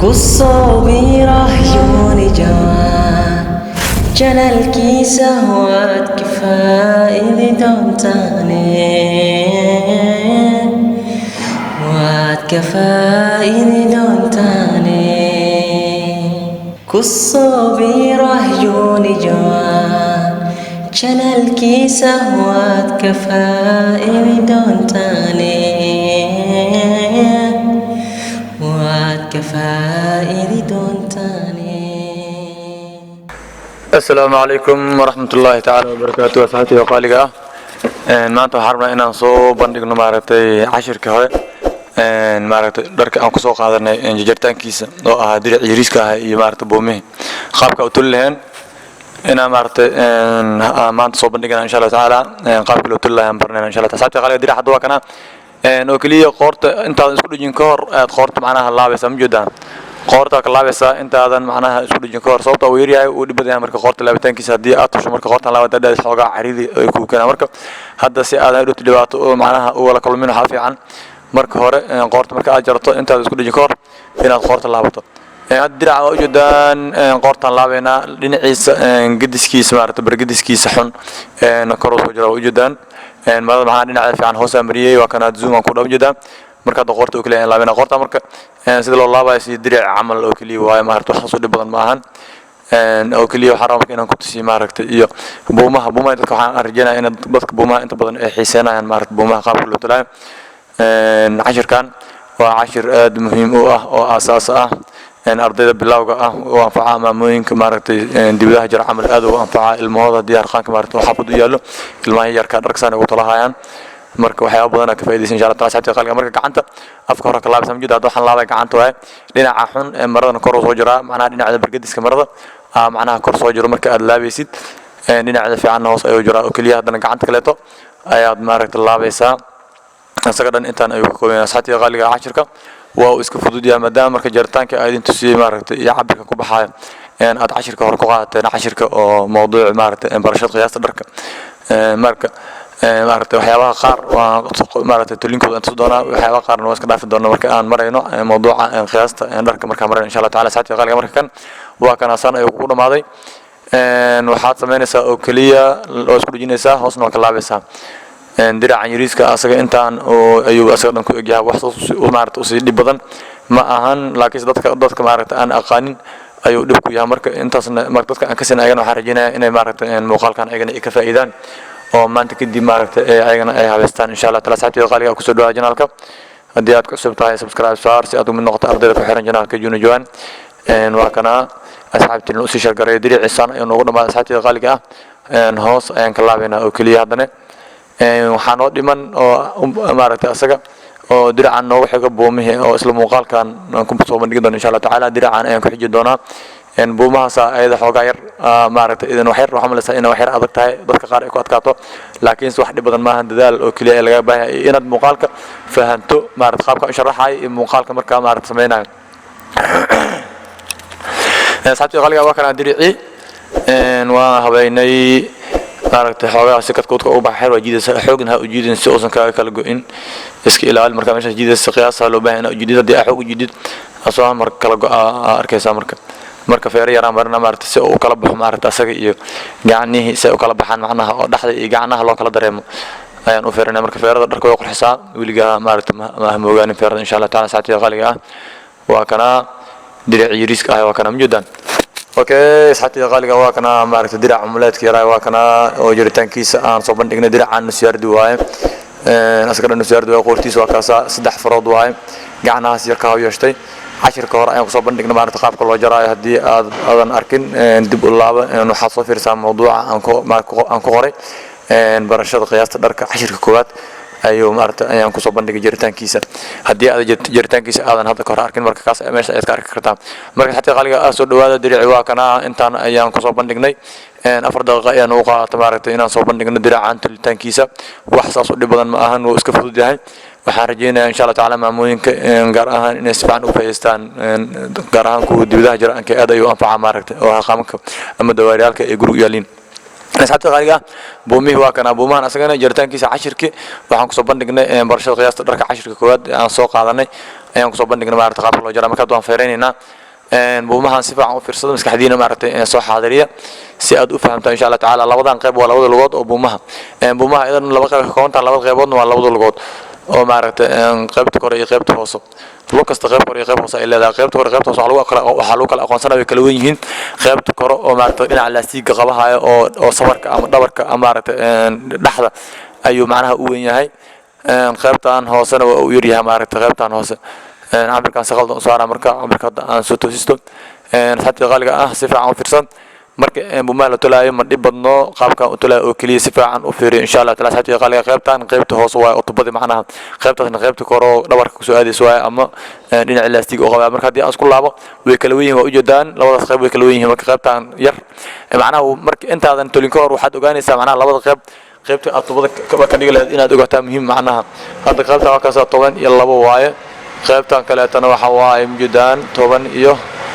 كالصابيرة عيوني جوان جنى الكيسة واد كفائي دونتاني واد كفائي دونتاني كالصابيرة عيوني جوان جنى الكيسة واد كفائي دونتاني السلام عليكم ورحمة الله تعالى وبركاته. أصحابي وقالقة ما أنتم حرمنا إن نصوب بندقنا مارتي عشر كهوي مارت درك أنكو سوق هذا جرتان كيس أو درع يريسك هاي مارت بومه خابك أوتلهن إن مارت ما أنت صوب بندقنا إن شاء الله تعالى قابل أوتلهن برنا إن شاء الله. أصحابي قالقة درع حدوا كنا نوكلية قرط أنت اسكول جنكور قرط معناها الله بس موجودة قرطك الله بس أنت هذا معناها اسكول جنكور صوته ويريا ودبدأ مركب قرط لابتين كيس هدي أطرش مركب قرط الله وتدا حاجة عريضي يكون كنا مركب هذا سي هذا يروح دلوقتي معناها أول كل منه حافي عن مركب هور قرط مركب أجرت أنت اسكول جنكور هنا قرط الله بطل الدرع وجودان قرط الله بينا لنعيس قدس كيس مارت برقدس كيس حن نكروس وجرا وجودان مرة معنا نعرف عن هوس أمريكي وكانت زوم كل وجودان مركز قرط وكلين الله بينا قرط مركز سيد الله بس درع عمل أوكلي وهاي مارت وحصل بدن معهن أوكلي وحرام كنا كنت سي مارت إياه بوما أنت كحان أرجعنا إن بدك بوما أنت بدن حسنا يعني مارت بوما قابل وطلع عشر كان وعشر مهم وأساس أرضي بالله وأنفع ماموين كمارت دبلها جرى عمل هذا وأنفع الموضوع ديار خان كمارت وحفظ يالله الماء يركان ركسان وطلعها يعني مركب وحياة بدنا كفاية إن شاء الله ترى حتى قال مركب عنده أفكارك الله بسم جدا دوحن الله عنده هاي لنا عحون مرة نكرس وجرا معناه لنا على برقدس كمرة معناه كرس وجرا مركب الله بيسيد لنا على في عنا وصي وجرا وكلية هذا نقعنت كلته أياد مركب الله بيسا سكرنا إنتان أيوكم حتى قال عشرة وإسك فضوديا مدام مركب جرتان كأيدين تسي مركب يعبر كوبحاي يعني عشرة هرقات عشرة موضوع مركب برشة قياس درك مركب مارت وحياة قار ومارت تلينكو أنت صدقنا وحياة قار نواسك دافع دورنا مركا أن مرينا موضوع قياس درك مركا مرينا إن شاء الله تعالى ساعتي قال مركا كان وكان أصلا يقول ماضي وحاط ثمانية أوكلية واسكول جنسة حسنا وكلا بسها درع عن يريسك أسرع إنتان وأيوب أسرع نكو إجاه وحصص ومارت أصيل بدن ما أهان لكن ضدك مارت أن أقانين أيوب دبكو يا مركا أنت أصلا مركزك أنكسن أيضا حرجنا إن مارت المقال كان أيضا إكفائدان وما أنت كدي مارت أيضا أي هذا إن شاء الله ثلاث ساعات يقال لك كسر جنالك أديات كسر تاعي سبسكرايب صار سأدو من نقطة أرضية كحيران جنالك جون جوان وكنا أصحاب تنوسي شرقة يدري عسان ينقول ما ساعات يقال لك هوس كلا بينا أوكلي هذا وحنود لمن مارت أسقى ودرع عن نوع حاجة بومه أو أسلم وقال كان نكون بصوب جدا إن شاء الله تعالى درع عن كحجة دونا بوما سا أيضا حقائر مارت إذا وحير وحمل سائنا وحير أضغط هاي ضغط قارئ كات كاتو لكن واحد بدل ما هندال أوكلي اللي جابها إن المقالك فهمتو مارت خابك شرح هاي المقالك مركا مارت سمينا ساعتي غالي وكان درعي وهبيني مارت حوالي سكت كوتك أو بحر وجديد حوجنها وجديد سوسن كالجوين اسك إلى المركا مش جديد السقياس لو بينه جديد دي أحوج جديد أصلا مركا أركيسا marka feer yaraan marna maartay si uu kala baxo maartay asaga iyo gacanihi si uu kala baxaan macnaha oo dhaxda iyo gacanaha loo kala dareemo ayaan u feerinay marka feerada dharka way qurxisaa wiliga maartay ma moogaan feerada insha Allah taala saacada qaliga ah waa kana dirac yiriska ah waa kana mujdan okay saacada qaliga waa kana maartay dirac umulaadka yaraa waa kana oo jiritaankiisa aan soo bandhignay diracaan siyaardi waaye askana siyaardi waa qortiis waa kaasa saddex farood waaye gacanahaas yarka oo yeeshtay عشر كهر أيام صوب بندق نبارة تقاب كل وجراء هدي أذن أركن دب الله إنه حصل في رسالة موضوع أنكو غري برشاد قياس تدرك عشر كوات أيوة مارت أيام صوب بندق جرتان كيسة هدي هذا جرتان كيسة أذن هذا كهر أركن مركز كاس أمس أذكر كرتام مركز حتى قال أسود هذا درع واكنا إنتان أيام صوب بندق ني أفرد غاية نوقع تمارت إن صوب بندق ندرع عن تلتان كيسة وحصل صد بدن ما أهن واسكفوا جاهي وحارجينا إن شاء الله تعالى معمولين كجراها نسبعن وفيستان جراها كود بدها جراء كأدا يوقف عمارك وهقامك أما دواريالك يجرو يالين asxaabta qaaliga buumihii waa kana buumahan asagana jaritaankiisa cashirki waxaan ku soo bandhignay barashada qiyaasta dharka cashirka koowaad aan soo qaadanay ayaan ku soo bandhignay maaragtay qaabka loo jaro marka waan feereynayna buumahan si fiican u fiirsado maskaxdiina maaragtay soo xaadiriya si aad u fahamtaan insha Allah taala labadan qayb waa labada lugood oo buumaha idan laba qayb ka kooban labada qayboodna waa labada lugood oo maaragtay qaybta kore iyo qaybta hoose lug kasta qayb kore iyo qayb hoose ay leedahay qaybta kore qaybta hoose waxa lagu kala aqoonsanaa way kala weyn yihiin qaybta kore oo maaragtay dhinaca laastiga qabahayo oo sabarka ama dhabarka ama maaragtay dhaxda ayuu macnaha u weyn yahay qaybtan hoosena waa u yar yahay maaragtay qaybtan hoose cabirkan saqalda u saara marka cabirka aan soo toosisto asxaabta qaaliga si fiican u fiirsan marka buumaha la tolaayo ma dhib badno qaabkan u tolaayo oo kaliya si fiican u fiiriyo insha Allah taala asxaabta qaaliga qaybta hoose waa tubada macnaha qaybtaasna qaybta kore oo dhabarka ku soo aadayso waa ama dhinaca laastiga oo qaba marka hadii aan isku laabo way kala weyn yihiin waa u jeedaan labadaas qayb way kala weyn yihiin marka qaybtan yar macnaha marka intaadan tolin ka hor waxaad ogaanaysaa macnaha labada qayb qaybta aad tubada ka dhigi lahayd inaad ogaataa muhiim macnaha hadda qaybta waa kaas 12 iyo 2 waaye qaybtan kale tan waxa waaye mujadaan 10 iyo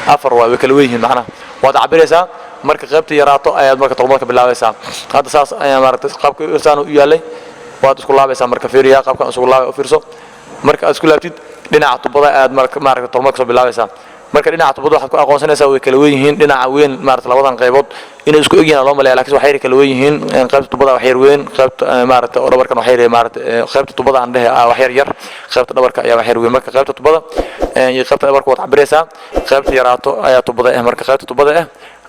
4 waa way kala weyn yihiin macnaha waad cabiraysaa marka qaybta yaraato ayaad marka tolmada ka bilaabaysaa hadda saas ayaa maaragtay qaabka irsaan u yaalay waad isku laabaysaa marka fiiriya qaabka isku laabay u fiirso marka aad isku laabtid dhinaca tubada aad maaragtay tolmada ka soo bilaabaysaa marka dhinaca tubada waxaad ku aqoonsanaysaa way kala weyn yihiin dhinaca weyn maaragtay labadan qaybood inay isku egyihiin loo maleeyo laakiin waxay kala weyn yihiin qaybta tubada wax yar weyn qaybta maaragtay oo dhabarkan wax yar maaragtay qaybta tubada aan dhahay wax yar qaybta dhabarka ayaa wax yar weyn marka qaybta tubada iyo qaybta dhabarka waad cabiraysaa qaybta yaraato ayaa tubada marka qaybta tubada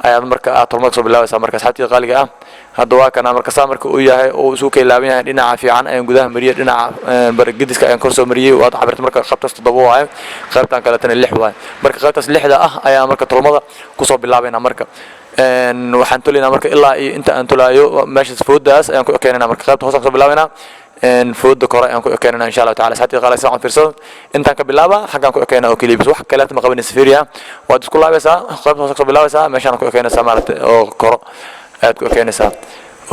ayaad marka aad tolmada soo bilaabaysaa marka asxaabta qaaliga hadda waa kana marka marka uu yahay oo isku keelaaban yahay dhinaca fiican ayaan gudaha mariyay dhinaca baragadiska ayaan kor soo mariyay waad cabirtay marka qaybtaas 7 waaye qaybtan kale tan 6 waaye marka qaybtaas 6 ayaa marka tolmada ku soo bilaabayna marka waxaan tolinaa marka ilaa inta aan tolaayo meesha foodaas ayaan ku keenana marka qaybta hoose soo bilaabayna fooda kore ayaan ku keenana insha Allah taala asxaabta qaaliga saan fiirsado intaan ka bilaaba xagaan ku keenana oo kaliya wax kale ma qabanaysa fiiriya waad isku laabaysaa qaybta hoose soo bilaabaysaa meeshaan ku keenaysaa maaragtay oo koro aad ku keenaysaa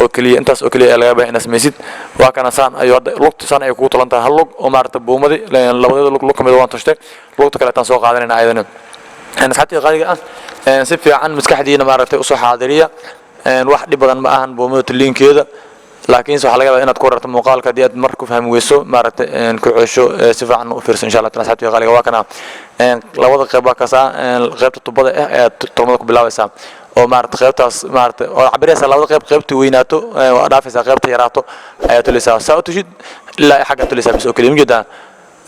oo kaliya intaas oo kaliya laga baahan inaad samaysid waa kana saan ayuu lugta saan ay ku tolantaa hal lug oo maaragtay buumadi labada lug kamid waan tashtay lugta kale tan soo qaadanayna ayadana asxaabta qaaliga si fiican maskaxdiina maaragtay u soo xaadiriya wax dhib badan ma ahan buumada taliinkeeda laakiin waxa laga yaabaa inaad ku rarto muuqaalka hadii aad markuu fahmi weyso maaragtay ku cesho si fiican u fiirsan insha Allah taala asxaabta qaaliga waa kana labada qayb waa kaasa qaybta tubada ee tolmada ku bilaabaysaa oo maaragtay qaybtaas maaragtay oo cabiraysa labada qaybta weynaato oo dhaafaysa qaybta yaraato ayaa tulaysaa saa u tushid ilaa xagga tulaysaa bis oo kaliya mujada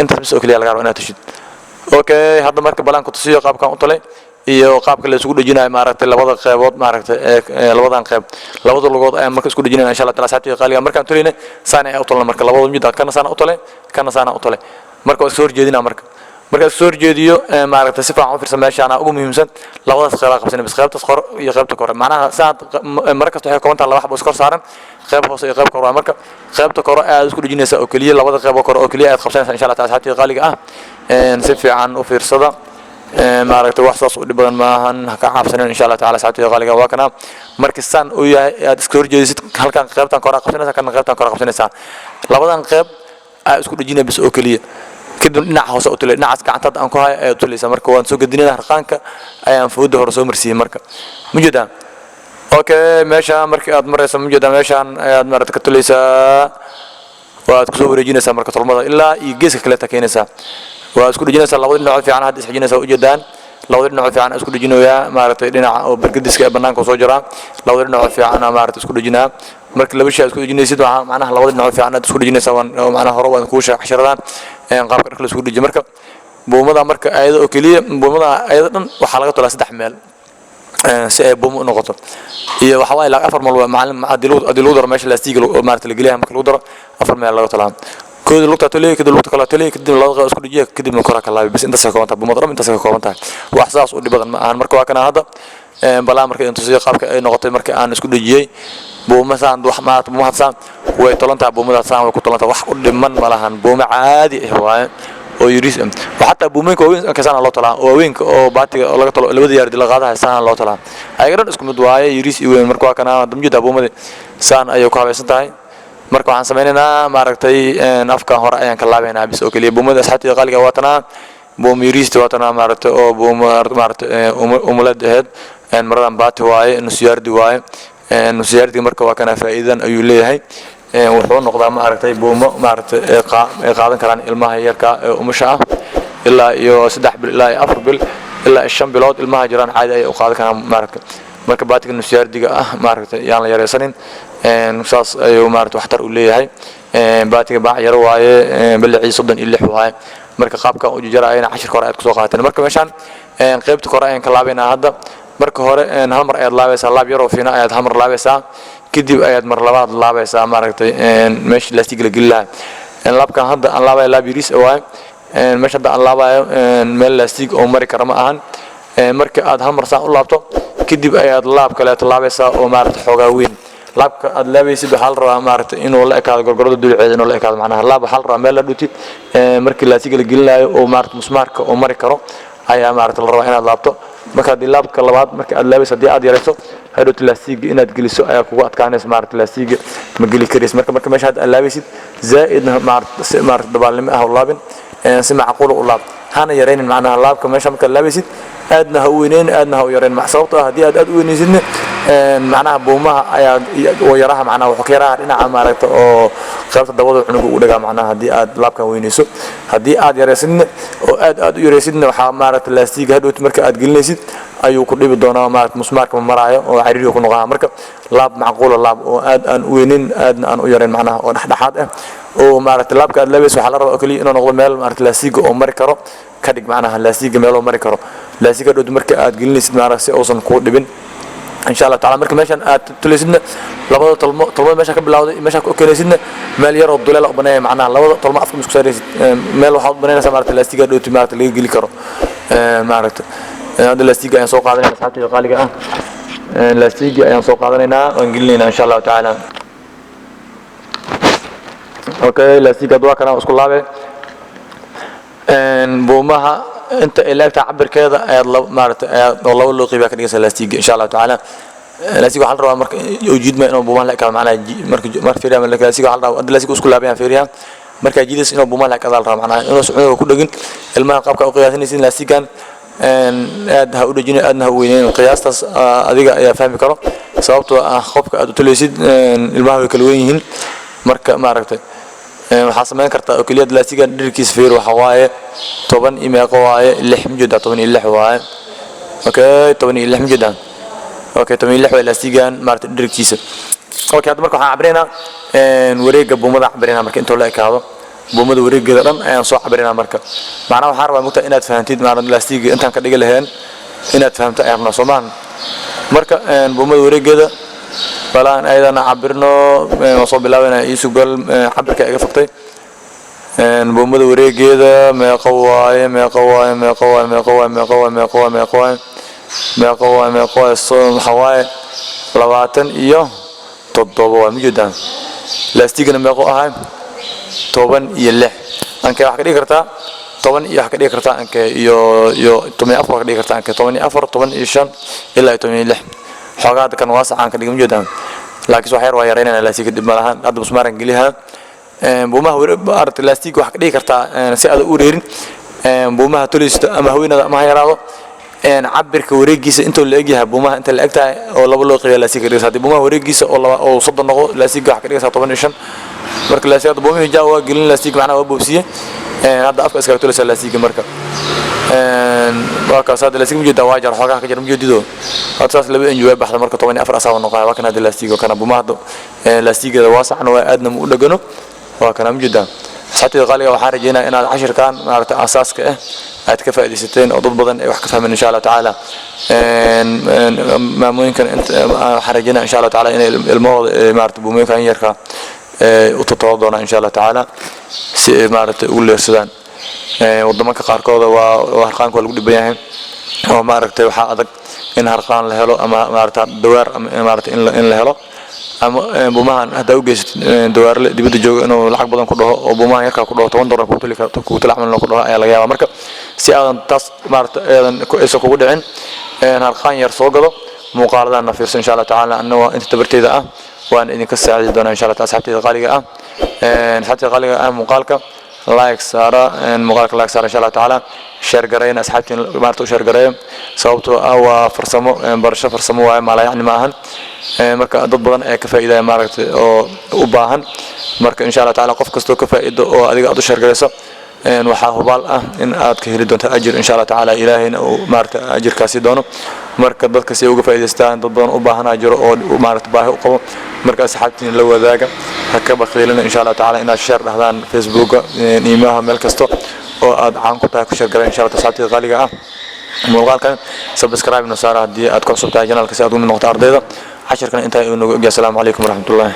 intaas bis oo kaliya laga rabo inaad tushid okay hadda marka balaanku tusiyo qaabkan u tolay iyo qaabka la isugu dhajinayo maaragtay labada qaybood maaragtay labadan qayb labada lugood ayaan marka isku dhajinayna insha Allah taala asxaabta qaaliga markaan tolayna saan ay u tolna marka labada mid kana saan u tolay kana saan u tolay marka soo horjeedina marka soo horjeediyo maaragtay si fiican u fiirsan meeshaan ugu muhiimsan labadaas qayb qabsan bis qaybta qor iyo qaybta kore macnaha saad marka waxay ka wantaa laba xabo iskor saaran qayb hoose iyo qayb kore marka qaybta kore aad isku dhajinaysa oo kaliya labada qayb kore oo kaliya aad qabsanaysa insha Allah taala asxaabta qaaliga si fiican u fiirsada maaragtay wax saas u dhiban maahan ka cabsanan insha Allah taala asxaabta qaaliga waa kana marka saan uu yahay aad iska horjeedisid halkan qaybtan kore qabsanaysa kan qaybtan kore qabsanaysa labadan qayb aad isku dhajinaysa bis oo kaliya kadib dhinaca hoose u tulay dhinaca gacanta aan ku hayo ay tulaysa marka waan soo gadinayna harqaanka ayaan fooda hore soo marsiiyay marka mujada okay meesha markii aad marayso mujada meeshaan ayaad maaragtay ka tulaysaa waad ku soo wareejinaysaa marka tolmada ilaa iyo geeska kale takeenaysaa waa isku dhajinaysaa labada dhinac fiican hadda isxijinaysaa u jeedaan labada dhinac fiican isku dhajinooyaa maaragtay dhinaca oo bargadiska ee banaanka soo jira labada dhinac fiican maaragtay isku dhajinaa marka laba shay isku dhajinaysid waxa macnaha labada dhinac fiican aad isku dhajinaysaa oo macnaha hore waan ku shaqashadaan qaabka dharka la isku dhajiyo marka buumada marka ayada oo kaliya buumada ayada dhan waxa laga tolaa 3 meel si ay buumo noqoto iyo waxa way la 4 meel waa macallin adilu daro meesha laastiga maaragtay la geliyaa marka lagu daro 4 meel laga tolaa كود لقطة تلي كده لقطة كلا تلي كده لقطة أسكت جيه كده من كرة كلا بس أنت سكوانتها بمضرب أنت سكوانتها وإحساس ودي بدل ما أنا مركوا كنا هذا بلا مركي أنت سيا قابك نقطة مركي أنا أسكت جيه بو مثلا دو حمات بو مثلا ويطلنتها بو مثلا وكطلنتها واحد من ملهن بو عادي هو ويريس وحتى بومينك وين كسان الله تعالى وينك أو باتي الله تعالى اللي بدي يرد لغاده سان الله تعالى أيقرن اسكم دعاء يريس وين مركوا كنا دمجد أبو مدي سان أيوكا بيسنتاي marka waxaan sameeynaa maaragtay afka hore ayaan ka laabeynaa bis oo kaliya buumada asxaabta qaaliga waatana buumirista waatana maaragtay oo buumar maaragtay umulad aheed maradan baati waaye nusyaardi waaye nusyaardiga marka waa kana faa'iidan ayuu leeyahay wuxuu noqdaa ma aragtay buumo ma aragtay qaadan karaan ilmaha yarka umusha ah ilaa iyo 3 bil ilaa 4 bil ilaa 5 bilood ilmaha jiraan caadi ay u qaadan karaan ma aragtay marka baatiga nusyaardiga ah ma aragtay yaan la yareysanin saas ayuu ma aragtay waxtar u leeyahay baatiga baac yar waaye bilcii 36 waaye marka qaabka uu jarayna 10 kor aad ku soo qaateen marka meeshan qaybta kor ayaan ka laabaynaa hadda marka hore hal mar ayaad laabaysaa laab yar oo fiina ayaad hal mar laabaysaa kadib ayaad mar labaad laabaysaa ma aragtay meesha laastig la geli lahaa laabkan hadda aan laabay laab yariis waaye meesha hadda aan laabayo meel laastig oo mari kara ma ahan marka aad hal mar saan u laabto kadib ayaad laab kale laabaysaa oo ma aragtay xoogaa weyn laabka aad laabaysid waxa la rabaa ma aragtay inuu la ekaado gorgorada dulceeda inuu la ekaado macnaha laab waxa la rabaa meel la dhuti markii laastig la gelinayo oo ma aragtay musmaarka oo mari karo ayaa ma aragtay la rabaa inaad laabto marka hadii laabka labaad marka aad laabaysid hadii aad yareyso hadhow laastiga inaad geliso ayaa kugu adkaanaysa ma aragtay laastiga ma geli kareys marka meesha aad laabaysid zaaidna ma aragtay dabaalnimo ah laabin si macquul u laab hana yareynin macnaha laabka meesha marka laabaysid aadna ha weyneen aadna ha yareen sababtoo hadii aad weynaysidna macnaha buumaha ayaa yaraha macnaha wuxuu ka yaraha dhinaca ma aragtay oo qaybta dabada cunuga u dhagaa macnaha hadii aad laabkan weynayso hadii aad yareysidna oo aad u yareysidna waxa ma aragtay laastiga hadhow marka aad gelinaysid ayuu ku dhibi doonaa ma aragtay musmaarka maraayo oo cariiri ku noqonaa marka laab macquul laab oo aad aan weyneen aadna aan u yareen macnaha oo dhaxdhaxaad ah oo ma aragtay laabka aad laabayso waxa la rabaa kaliya inuu noqdo meel ma aragtay laastiga oo mari karo ka dhig macnaha laastiga meel oo mari karo laastiga hadhow marka aad gelinaysid ma aragtay si uusan ku dhibin إن شاء الله تعالى مركب ماشان تلسيدنا لبضة طلمة ماشان كبلاودي ماشان كوكينيسيدنا مال يرى الدولة بناء معناها لبضة طلمة أفكم سكساريس مال وحاط بناء سمارة الاستيجا دوتي مارة اللي يجي كرو مارة هذا الاستيجا ينسوق هذا ساعتي قال لي الاستيجا ينسوق هذا وانجلينا إن شاء الله تعالى أوكي الاستيجا دوا كنا أسكول لابه بومها انت اللي تعبر كذا مارت والله لو قيبك ديس الاستيج ان شاء الله تعالى الاستيج waxaa la rabaa marka ujeed ma inuu buumaan la ka macnaha marka fiiriya marka eلاستيج waxaa la rabaa eلاستيج isku laabiyaan fiiriya marka jiidis inuu buumaan la ka dal rabaa macnaha inuu suuq ku dhagin ilmaha qaabka u qiyaasanaysid eلاستيجan aad ha u dhajin aadna ha weyneen qiyaastaas adiga ayaa fahmi karo sababtoo ah qofka aad u tuleysid ilmaha way kala weyn yihiin marka ma aragtay waxaa sameyn kartaa oo kaliya eلاستيجan dhirkiis fiir waxa waaye 10 imeeqo waaye 6 mujada 16 waaye okay 16 mujada okay 16 waa eلاستيجan maarta dhirkiisa okay hadda marka waxaan cabreynaa wareega buumada cabreynaa marka inta la ekaado buumada wareegeeda dhan ayaan soo cabreynaa marka macnaha waxaan rabaa mugta inaad fahantid maarta eلاستيجan intaan ka dhigi lahayn inaad fahamto ayaan Soomaan marka buumada wareegeeda balaan ayadana cabirno soo bilaabana isugal cabirka iga faqtay buumada wareegeeda meeqa waaye soo xawaaye 27 waa mujadaan laastigana meeqo ahay 16 anka wax ka dhigi kartaa 10 iyo wax ka dhigi kartaa anka iyo 14 ka dhigi kartaa anka 14 15 ilaa 16 xogaad kan waasacaan ka dhigay mujadaan laakiin wax yar waa yareynaa laastig dib malahan hadda musmaaran geliha buumaha aragtay laastig wax ka dhigi kartaa si aad u reerin buumaha tulista ama haweenada ama yaraado cabirka wareegiisa inta la egyahay buumaha inta la egtahay oo laba loo qiyaas laastig ka dhigay buumaha wareegiisa oo 30 noqo laastig wax ka dhigay 15 marka laastig buumaha jaawa gelin laastig macnaha waa boobsiye hadda afka iska tulisa laastig marka وكاس هذا لاستيك مجد واجر حقا كجر مجديدو أساس لبي إنجوا بحث مركب 8 أفر أساوي نقاط وكان هذا لاستيك وكان بمهد لاستيك واسع وأدنى مؤلجنه وكان مجدا حتى غالي وحارجينا إن 10 كان مارت أساس كه أتكفى دي 60 أو ضد بدن وحكفها من إن شاء الله تعالى ما ممكن أنت حارجينا إن شاء الله تعالى إن الموضوع مارت بممكن يركا وتتواضعنا إن شاء الله تعالى مارت أول السودان wadamada qaarkood waa harqaanka lagu dhibayahay oo maaragtay waxa adag in harqaan la helo ama maaragtay dawaar ama maaragtay in la helo ama buumahan hada u geysat dawaar dibadda jooga inuu lacag badan ku dhaho oo buumahan yarka ku dhaho 10 dollar ku talaaxman ku dhaho ayaa laga yaabaa marka si aadan taas maaragtay aadan ku iso kugu dhicin harqaan yar soo galo muuqaaladan fiirsan insha Allah taala annahu inta tabarteeda ah waan idin ka saacidi doonaa insha Allah asxaabtayda qaaliga ah muuqaalka لايك سارة مقالك لايك سارة إن شاء الله تعالى شير قرين أصحابتي مارتو شير قرين صوبتو أو فرسمو برشة فرسمو ما لا يعني معهن marka dad badan ee ka faa'iiday maaragtay oo u baahan marka insha Allah taala qof kasto ka faa'iido oo adiga aad u sheergareyso waxa hubaal ah in aad ka heli doonto ajir insha Allah taala ilaahayna oo maaragtay ajirkaasi doono marka dadka si uga faa'iideystaan dad badan u baahan ajir oo maaragtay baahi u qabo marka asxaabtiin la wadaaga ha ka baqeelina insha Allah taala inaad share dhahdaan Facebook iimaha meel kasto oo aad caan ku tahay ku sheergareyn insha Allah asxaabtii qaaliga ah muuqaalkan subscribe noo saar haddii aad ku cusub tahay channelka si aad u mid noqoto ardayda عشر كان انتهى السلام عليكم ورحمة الله.